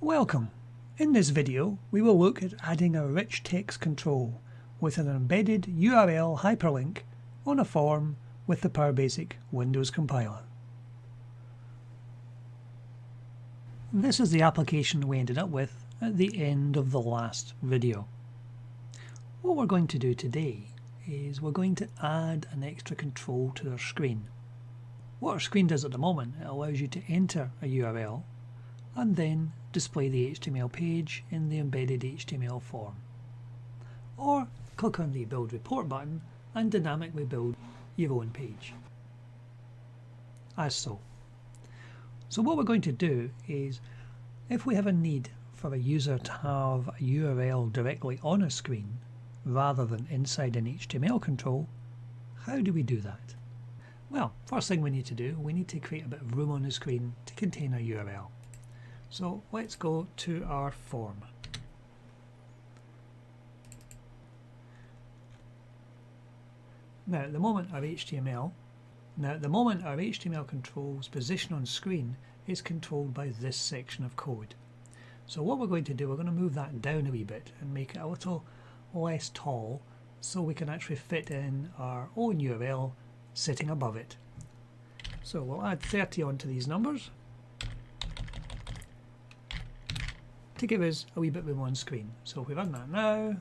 Welcome! In this video we will look at adding a rich text control with an embedded URL hyperlink on a form with the PowerBasic Windows Compiler. This is the application we ended up with at the end of the last video. What we're going to do today is we're going to add an extra control to our screen. What our screen does at the moment, it allows you to enter a URL and then display the HTML page in the embedded HTML form. Or click on the Build Report button and dynamically build your own page. As so. So what we're going to do is, if we have a need for a user to have a URL directly on a screen rather than inside an HTML control, how do we do that? Well, first thing we need to do, we need to create a bit of room on the screen to contain our URL. So let's go to our form. Now at the moment our HTML control's position on screen is controlled by this section of code. So what we're going to do, we're going to move that down a wee bit and make it a little less tall so we can actually fit in our own URL sitting above it. So we'll add 30 onto these numbers to give us a wee bit room on screen. So if we run that now,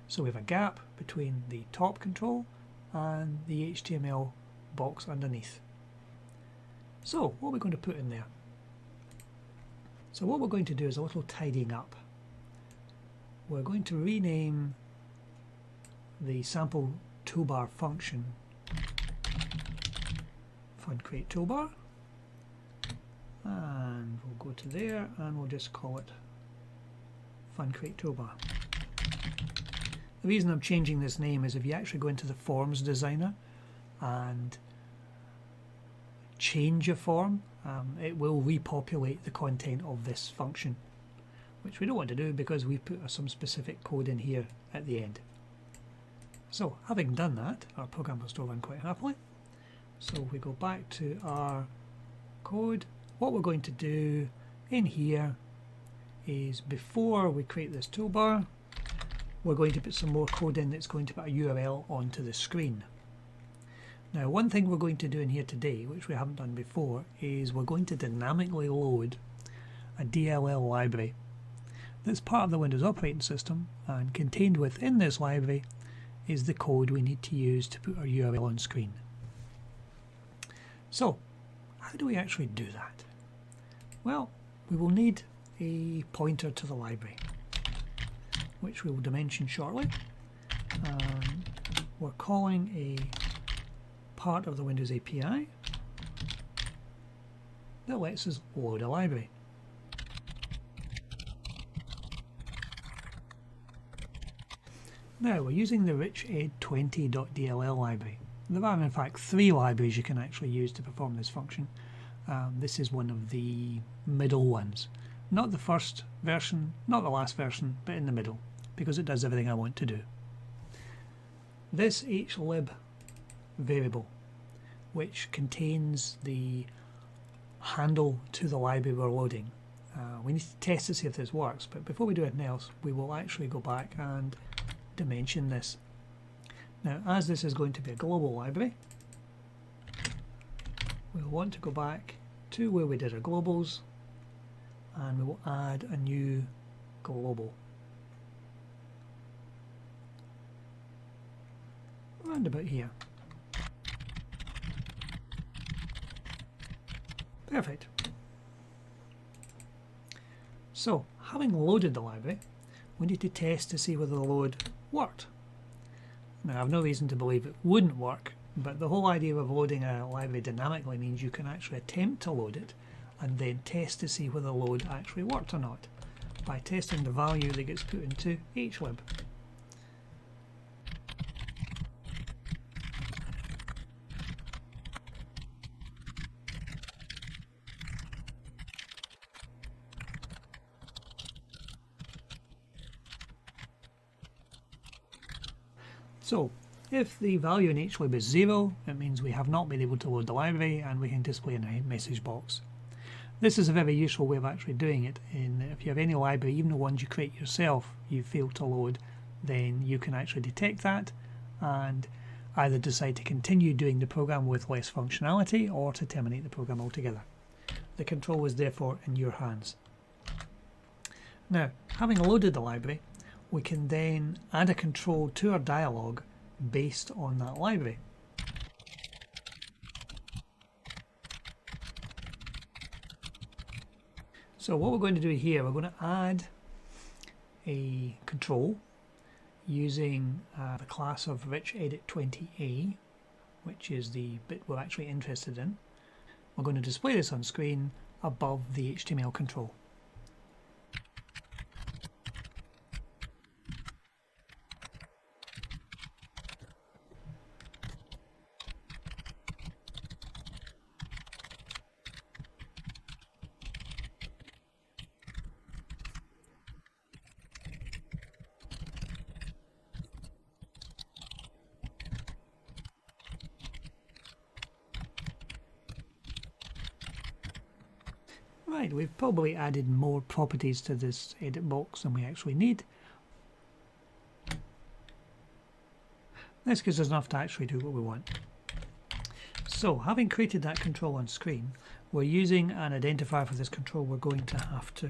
so we have a gap between the top control and the HTML box underneath. So what are we going to put in there? So what we're going to do is a little tidying up. We're going to rename the sample toolbar function fun create toolbar, and we'll go to there and we'll just call it fun create toolbar. The reason I'm changing this name is if you actually go into the forms designer and change your form, it will repopulate the content of this function, which we don't want to do because we put some specific code in here at the end. So having done that, our program will still run quite happily. So if we go back to our code, what we're going to do in here is, before we create this toolbar, we're going to put some more code in that's going to put a URL onto the screen. Now one thing we're going to do in here today, which we haven't done before, is we're going to dynamically load a DLL library that's part of the Windows operating system, and contained within this library is the code we need to use to put our URL on screen. So how do we actually do that? Well, we will need a pointer to the library, which we will dimension shortly. We're calling a part of the Windows API that lets us load a library. Now we're using the rich ed20.dll library. There are in fact 3 libraries you can actually use to perform this function. This is one of the middle ones. Not the first version, not the last version, but in the middle, because it does everything I want to do. This hlib variable, which contains the handle to the library we're loading. We need to test to see if this works, but before we do anything else, we will actually go back and dimension this. Now, as this is going to be a global library, we'll want to go back to where we did our globals, and we will add a new global. Around about here. Perfect. So, having loaded the library, we need to test to see whether the load worked. Now, I have no reason to believe it wouldn't work, but the whole idea of loading a library dynamically means you can actually attempt to load it and then test to see whether the load actually worked or not by testing the value that gets put into hlib. So If the value in HLib is 0, it means we have not been able to load the library and we can display a message box. This is a very useful way of actually doing it. If you have any library, even the ones you create yourself, you fail to load, then you can actually detect that and either decide to continue doing the program with less functionality or to terminate the program altogether. The control is therefore in your hands. Now, having loaded the library, we can then add a control to our dialog based on that library. So what we're going to do here, we're going to add a control using the class of richEdit20a, which is the bit we're actually interested in. We're going to display this on screen above the HTML control. Right, we've probably added more properties to this edit box than we actually need. This gives us enough to actually do what we want. So, having created that control on screen, we're using an identifier for this control we're going to have to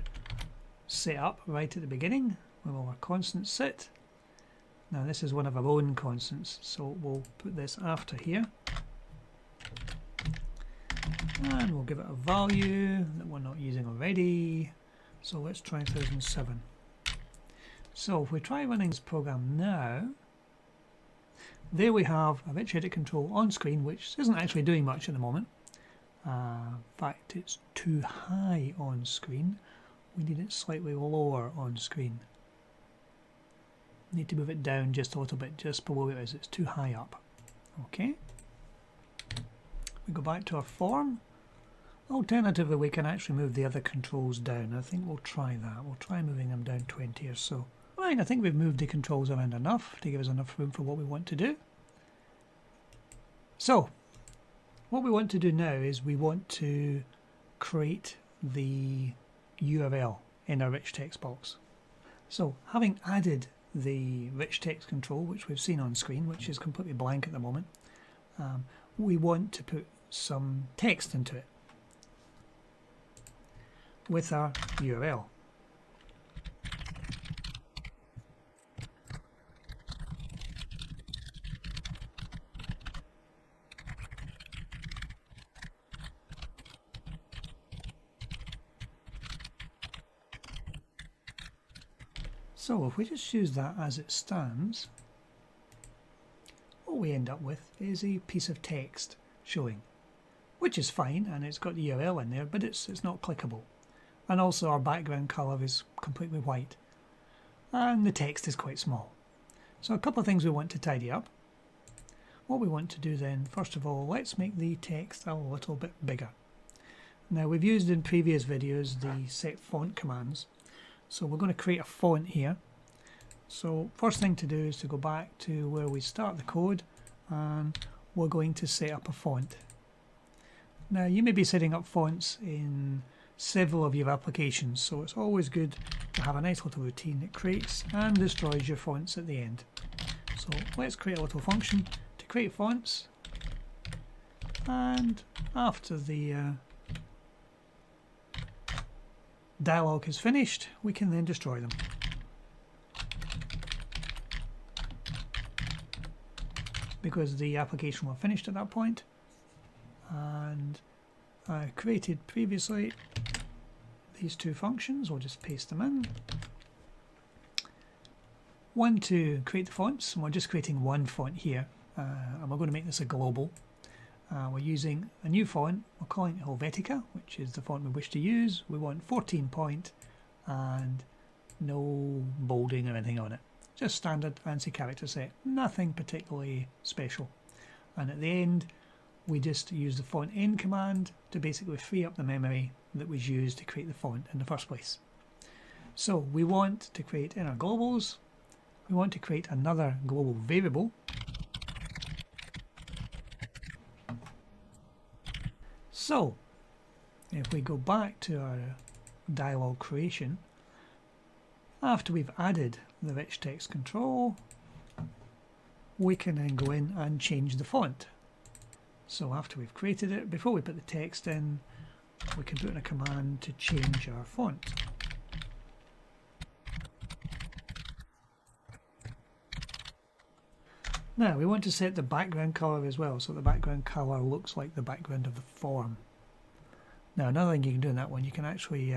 set up right at the beginning, where will our constants sit. Now this is one of our own constants, so we'll put this after here. And we'll give it a value that we're not using already. So let's try 1007. So if we try running this program now, there we have a rich edit control on screen, which isn't actually doing much at the moment. In fact, it's too high on screen. We need it slightly lower on screen. Need to move it down just a little bit, just below it is. It's too high up. Okay. We go back to our form. Alternatively, we can actually move the other controls down. I think we'll try that. We'll try moving them down 20 or so. Right, I think we've moved the controls around enough to give us enough room for what we want to do. So, what we want to do now is we want to create the URL in our rich text box. So, having added the rich text control, which we've seen on screen, which is completely blank at the moment, we want to put some text into it with our URL. So if we just use that as it stands, what we end up with is a piece of text showing, which is fine, and it's got the URL in there, but it's not clickable. And also our background colour is completely white, and the text is quite small. So a couple of things we want to tidy up. What we want to do then, first of all, let's make the text a little bit bigger. Now we've used in previous videos the set font commands, so we're going to create a font here. So first thing to do is to go back to where we start the code, and we're going to set up a font. Now you may be setting up fonts in several of your applications, so it's always good to have a nice little routine that creates and destroys your fonts at the end. So let's create a little function to create fonts, and after the dialog is finished, we can then destroy them. Because the application will have finished at that point, and I created previously these two functions. We'll just paste them in. One to create the fonts, and we're just creating one font here, and we're going to make this a global. We're using a new font, we're calling it Helvetica, which is the font we wish to use. We want 14 point and no bolding or anything on it. Just standard fancy character set, nothing particularly special. And at the end, we just use the font end command to basically free up the memory that was used to create the font in the first place. So we want to create in our globals, we want to create another global variable So if we go back to our dialog creation, after we've added the rich text control, we can then go in and change the font. So after we've created it, before we put the text in, we can put in a command to change our font. Now we want to set the background color as well, so the background color looks like the background of the form. Now another thing you can do in that one, you can actually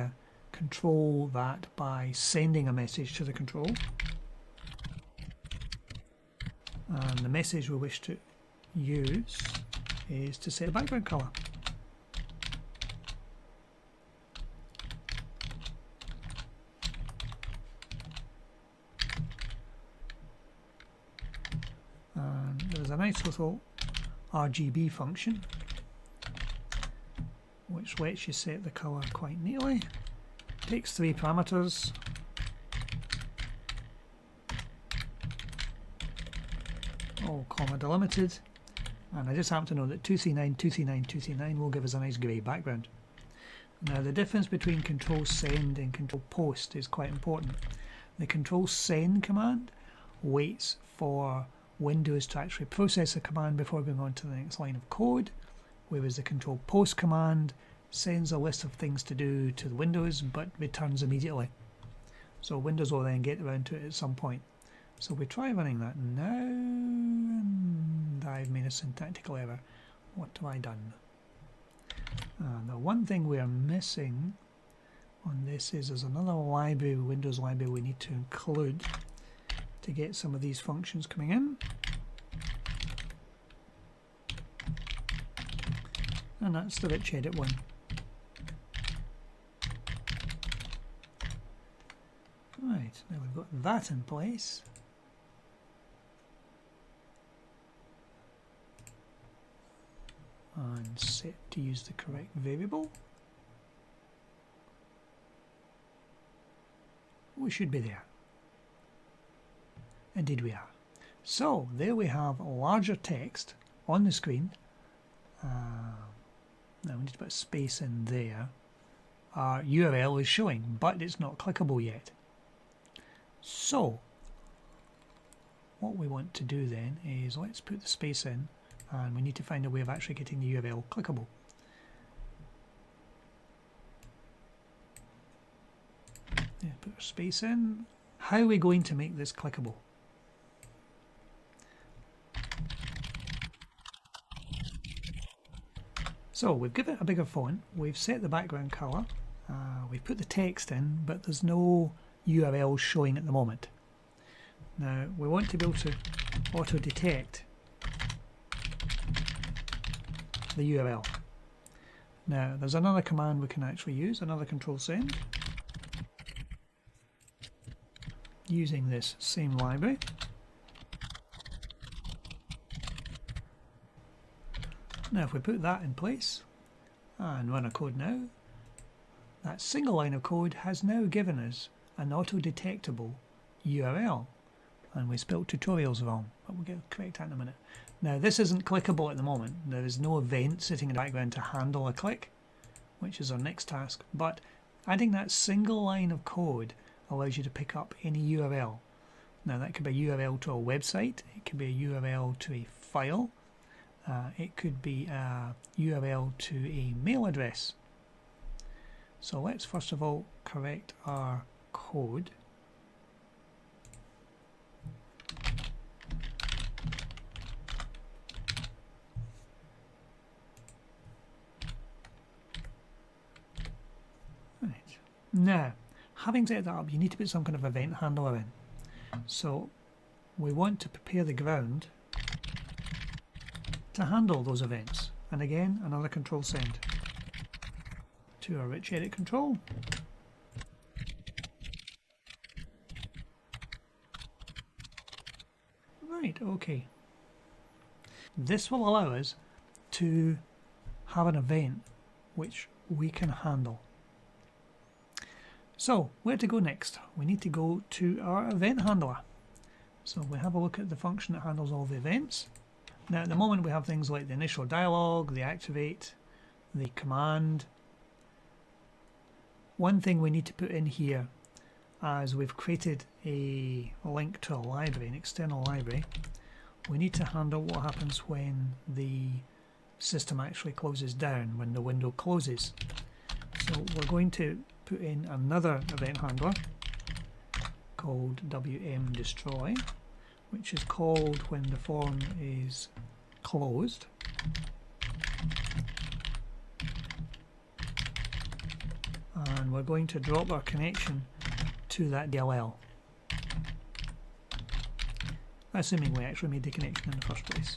control that by sending a message to the control. And the message we wish to use is to set the background color. And there's a nice little RGB function which lets you set the color quite neatly. Takes 3 parameters. All comma delimited, and I just happen to know that 239, 239, 239 will give us a nice grey background. Now the difference between control send and control post is quite important. The control send command waits for Windows to actually process a command before going on to the next line of code, whereas the control post command sends a list of things to do to the Windows but returns immediately. So Windows will then get around to it at some point. So we try running that now, and I've made a syntactical error. What have I done? The one thing we are missing on this is there's another library, Windows library, we need to include to get some of these functions coming in. And that's the rich edit one. Right, now we've got that in place. And set to use the correct variable. We should be there. Indeed we are. So there we have larger text on the screen. Now we need to put a space in there. Our URL is showing, but it's not clickable yet. So what we want to do then is let's put the space in, and we need to find a way of actually getting the URL clickable. Yeah, put a space in. How are we going to make this clickable? So we've given it a bigger font, we've set the background colour, we've put the text in, but there's no URL showing at the moment. Now we want to be able to auto-detect the URL. Now there's another command we can actually use, another control send, using this same library. Now if we put that in place and run a code now, that single line of code has now given us an auto-detectable URL, and we spelled tutorials wrong, but we'll get correct that in a minute. Now this isn't clickable at the moment. There is no event sitting in the background to handle a click, which is our next task, but adding that single line of code allows you to pick up any URL. Now that could be a URL to a website, it could be a URL to a file, it could be a URL to a mail address. So let's first of all correct our code. Right. Now, having set that up, you need to put some kind of event handler in. So we want to prepare the ground to handle those events. And again, another control send to our rich edit control. Right, okay. This will allow us to have an event which we can handle. So, where to go next? We need to go to our event handler. So we have a look at the function that handles all the events. Now at the moment we have things like the initial dialog, the activate, the command. One thing we need to put in here, as we've created a link to a library, an external library, we need to handle what happens when the system actually closes down, when the window closes. So we're going to put in another event handler called wm-destroy, which is called when the form is closed. And we're going to drop our connection to that DLL, assuming we actually made the connection in the first place.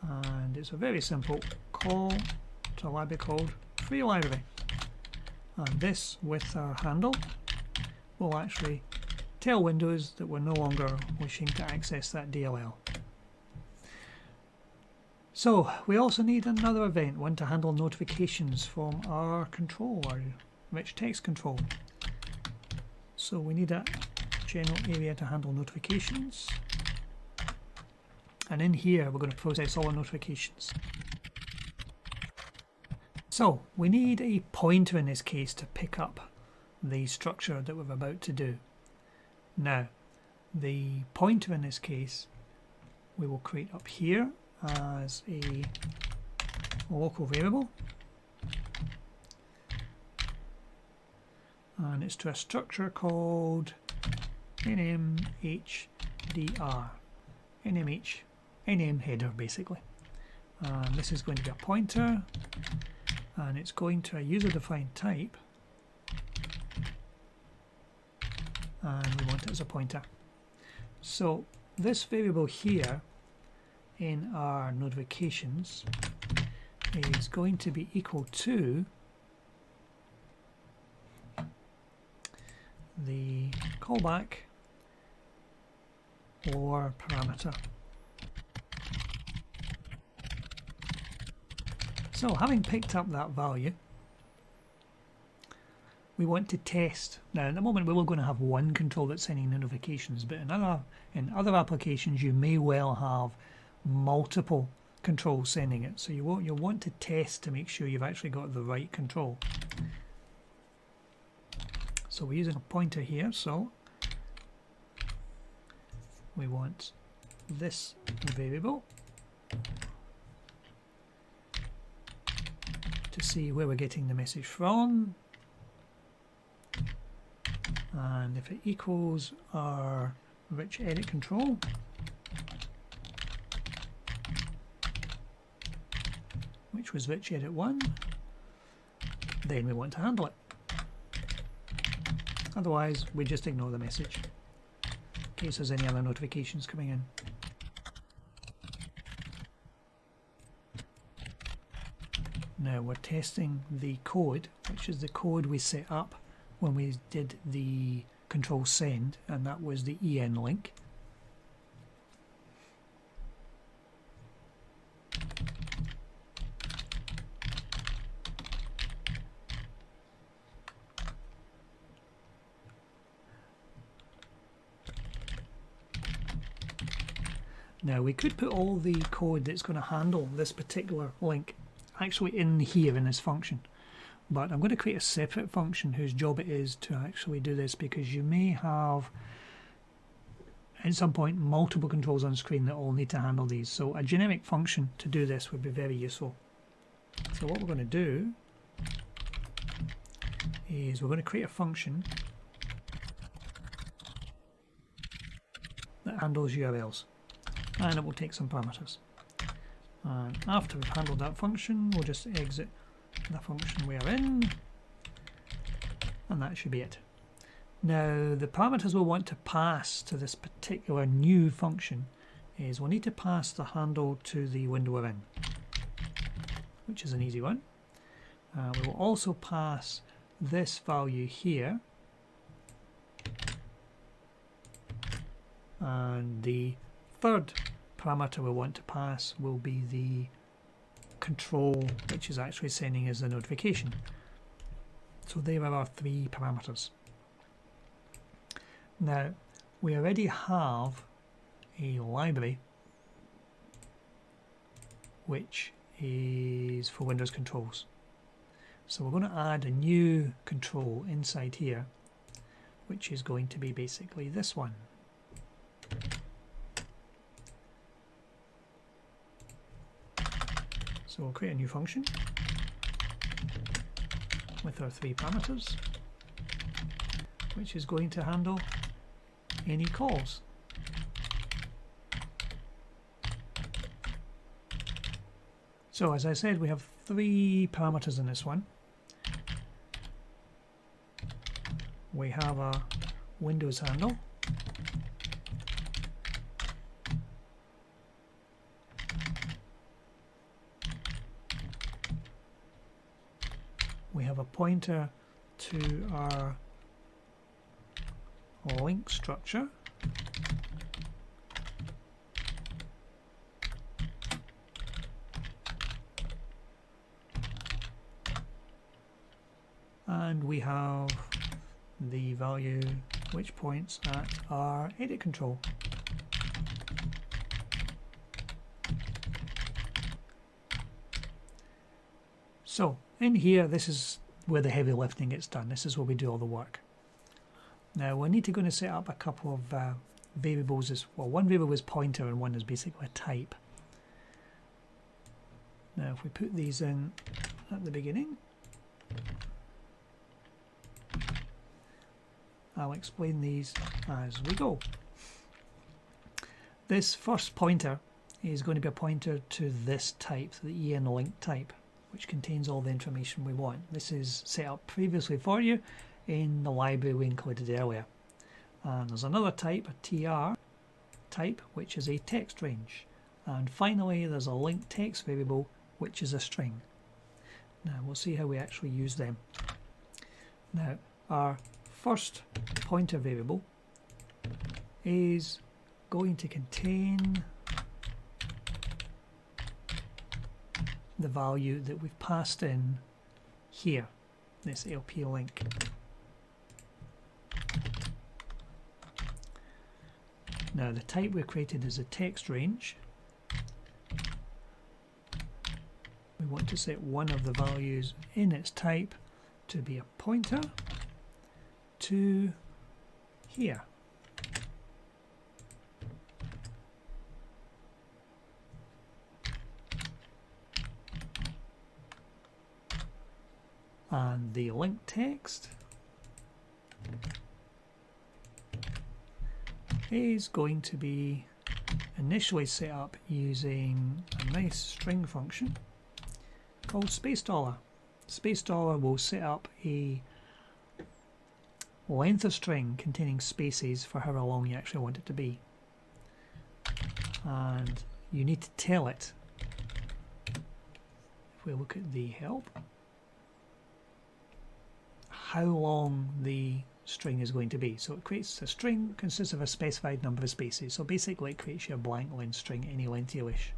And it's a very simple call to a library called freeLibrary. And this, with our handle, will actually tell Windows that we're no longer wishing to access that DLL. So we also need another event, one to handle notifications from our control, our rich text control. So we need a general area to handle notifications. And in here we're going to process all our notifications. So we need a pointer in this case to pick up the structure that we're about to do. Now, the pointer in this case we will create up here as a local variable, and it's to a structure called nmhdr, nm header basically. And this is going to be a pointer, and it's going to a user-defined type, and we want it as a pointer. So this variable here in our notifications is going to be equal to the callback or parameter. So having picked up that value, we want to test. Now at the moment we're going to have one control that's sending notifications, but in other applications you may well have multiple controls sending it. So you'll want to test to make sure you've actually got the right control. So we're using a pointer here, so we want this variable to see where we're getting the message from, and if it equals our rich edit control, which was rich edit 1, then we want to handle it. Otherwise we just ignore the message in case there's any other notifications coming in. Now we're testing the code, which is the code we set up when we did the control send, and that was the en link. Now we could put all the code that's going to handle this particular link actually in here in this function, but I'm going to create a separate function whose job it is to actually do this, because you may have at some point multiple controls on screen that all need to handle these. So a generic function to do this would be very useful. So what we're going to do is we're going to create a function that handles URLs, and it will take some parameters. And after we've handled that function, we'll just exit the function we are in, and that should be it. Now the parameters we'll want to pass to this particular new function is we'll need to pass the handle to the window we're in, which is an easy one. We will also pass this value here, and the third parameter we want to pass will be the control, which is actually sending us the notification. So there are our three parameters. Now we already have a library which is for Windows controls. So we're going to add a new control inside here, which is going to be basically this one. So we'll create a new function with our 3 parameters, which is going to handle any calls. So as I said, we have 3 parameters in this one. We have a Windows handle, we have a pointer to our link structure, and we have the value which points at our edit control. So in here, this is where the heavy lifting gets done. This is where we do all the work. Now we need to go and set up a couple of variables. Well, one variable is pointer and one is basically a type. Now if we put these in at the beginning, I'll explain these as we go. This first pointer is going to be a pointer to this type, the EN link type, which contains all the information we want. This is set up previously for you in the library we included earlier. And there's another type, a TR type, which is a text range. And finally, there's a link text variable, which is a string. Now we'll see how we actually use them. Now our first pointer variable is going to contain the value that we've passed in here, this LP link. Now the type we created is a text range. We want to set one of the values in its type to be a pointer to here. And the link text is going to be initially set up using a nice string function called $. $$ will set up a length of string containing spaces for however long you actually want it to be. And you need to tell it, if we look at the help, how long the string is going to be. So it creates a string consists of a specified number of spaces. So basically it creates you a blank length string any length you wish.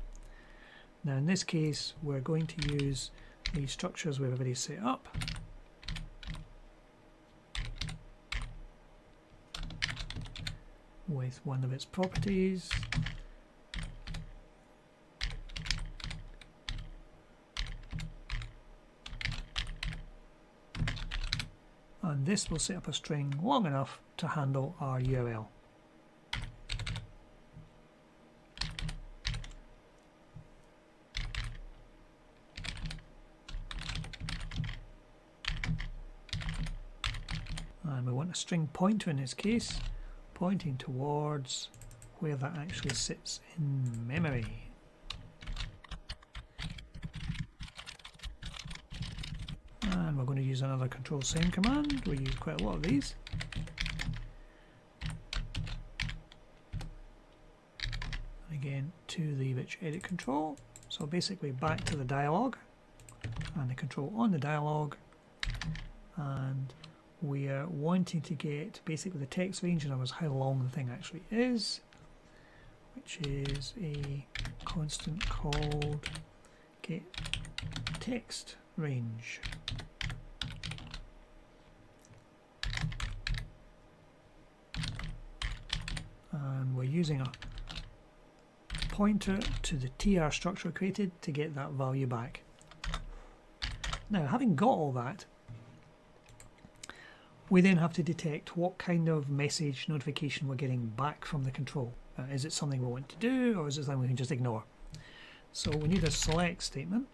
Now in this case we're going to use the structures we've already set up. With one of its properties. And this will set up a string long enough to handle our URL. And we want a string pointer in this case, pointing towards where that actually sits in memory. And we're going to use another control send command. We use quite a lot of these. And again to the rich edit control. So basically back to the dialog and the control on the dialog, and we are wanting to get basically the text range, in other words how long the thing actually is, which is a constant called get text range. And we're using a pointer to the tr structure created to get that value back. Now, having got all that, we then have to detect what kind of message notification we're getting back from the control. Is it something we want to do, or is it something we can just ignore? So we need a select statement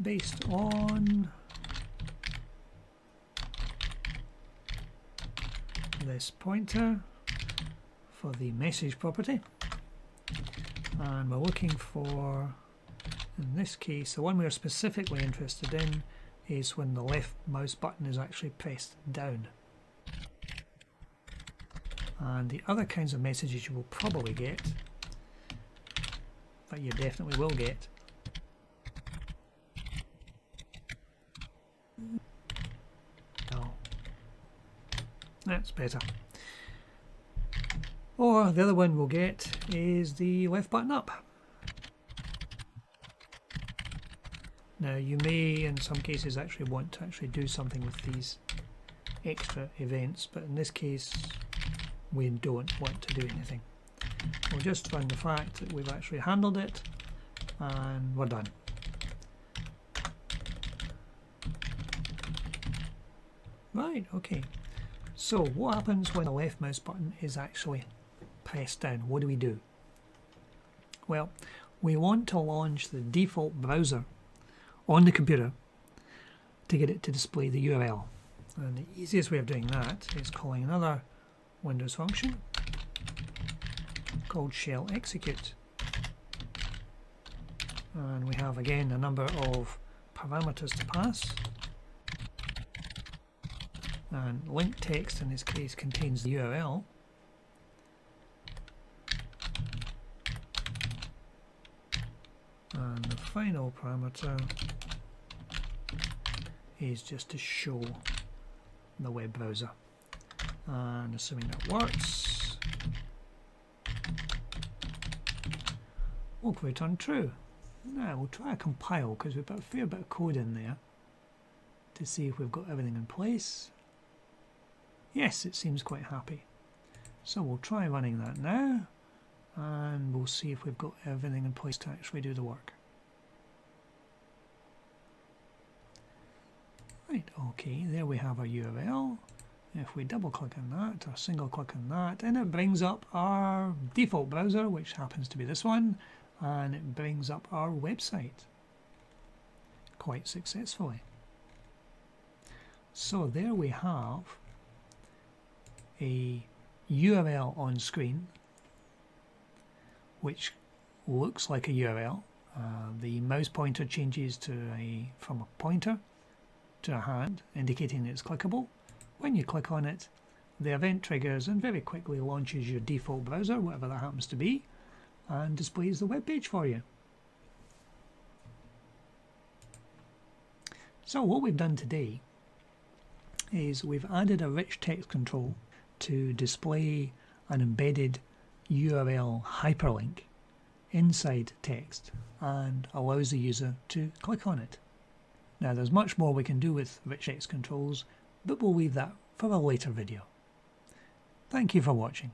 based on this pointer for the message property, and we're looking for, in this case, the one we're specifically interested in is when the left mouse button is actually pressed down. And the other kinds of messages you will probably get, that you definitely will get, no, that's better. Or the other one we'll get is the left button up. Now you may in some cases actually want to actually do something with these extra events, but in this case we don't want to do anything. We'll just run the fact that we've actually handled it and we're done. Right, okay. So what happens when the left mouse button is actually pressed down? What do we do? Well, we want to launch the default browser on the computer to get it to display the URL. And the easiest way of doing that is calling another Windows function called shell execute. And we have again a number of parameters to pass. And link text in this case contains the URL. And the final parameter is just to show the web browser. And assuming that works, we'll return true. Now we'll try a compile because we've got a fair bit of code in there to see if we've got everything in place. Yes, it seems quite happy. So we'll try running that now and we'll see if we've got everything in place to actually do the work. Right, okay, there we have our URL. If we double click on that or single click on that, and it brings up our default browser, which happens to be this one, and it brings up our website quite successfully. So there we have a URL on screen which looks like a URL. The mouse pointer changes to from a pointer to a hand, indicating it's clickable. When you click on it, the event triggers and very quickly launches your default browser, whatever that happens to be, and displays the web page for you. So what we've done today is we've added a rich text control to display an embedded URL hyperlink inside text and allows the user to click on it. Now there's much more we can do with rich text controls, but we'll leave that for a later video. Thank you for watching.